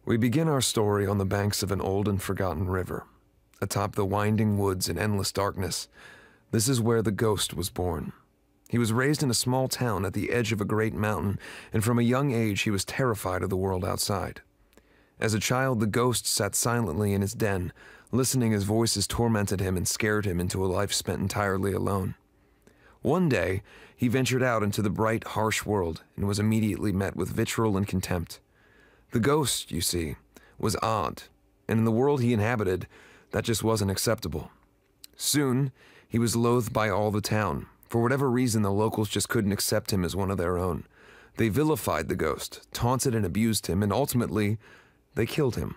We begin our story on the banks of an old and forgotten river. Atop the winding woods in endless darkness, this is where the ghost was born. He was raised in a small town at the edge of a great mountain, and from a young age he was terrified of the world outside. As a child, the ghost sat silently in his den, listening as voices tormented him and scared him into a life spent entirely alone. One day, he ventured out into the bright, harsh world and was immediately met with vitriol and contempt. The ghost, you see, was odd, and in the world he inhabited, that just wasn't acceptable. Soon, he was loathed by all the town. For whatever reason, the locals just couldn't accept him as one of their own. They vilified the ghost, taunted and abused him, and ultimately, they killed him.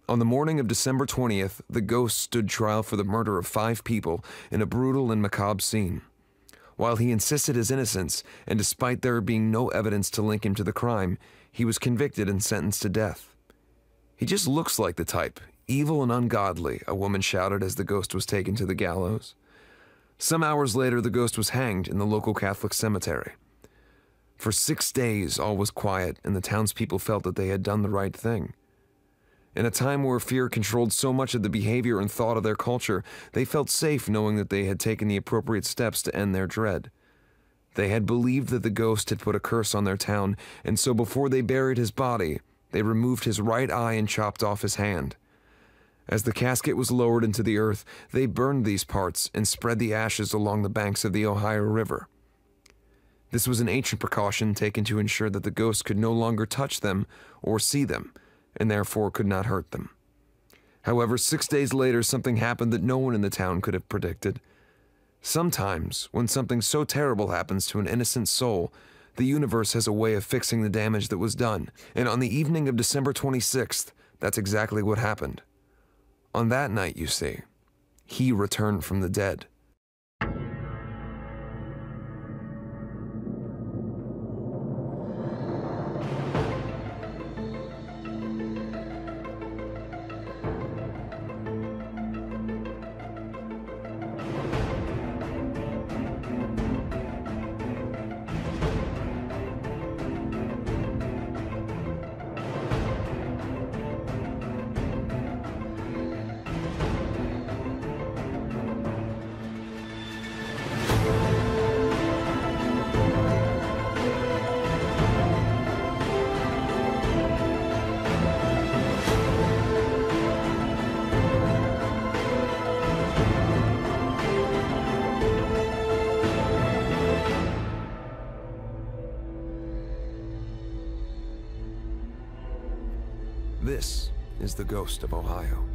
On the morning of December 20th, the ghost stood trial for the murder of 5 people in a brutal and macabre scene. While he insisted his innocence, and despite there being no evidence to link him to the crime, he was convicted and sentenced to death. "He just looks like the type, evil and ungodly," a woman shouted as the ghost was taken to the gallows. Some hours later, the ghost was hanged in the local Catholic cemetery. For 6 days, all was quiet, and the townspeople felt that they had done the right thing. In a time where fear controlled so much of the behavior and thought of their culture, they felt safe knowing that they had taken the appropriate steps to end their dread. They had believed that the ghost had put a curse on their town, and so before they buried his body, they removed his right eye and chopped off his hand. As the casket was lowered into the earth, they burned these parts and spread the ashes along the banks of the Ohio River. This was an ancient precaution taken to ensure that the ghost could no longer touch them or see them, and therefore could not hurt them. However, 6 days later, something happened that no one in the town could have predicted. Sometimes, when something so terrible happens to an innocent soul, the universe has a way of fixing the damage that was done, and on the evening of December 26th, that's exactly what happened. On that night, you see, he returned from the dead. This is the ghost of Ohio.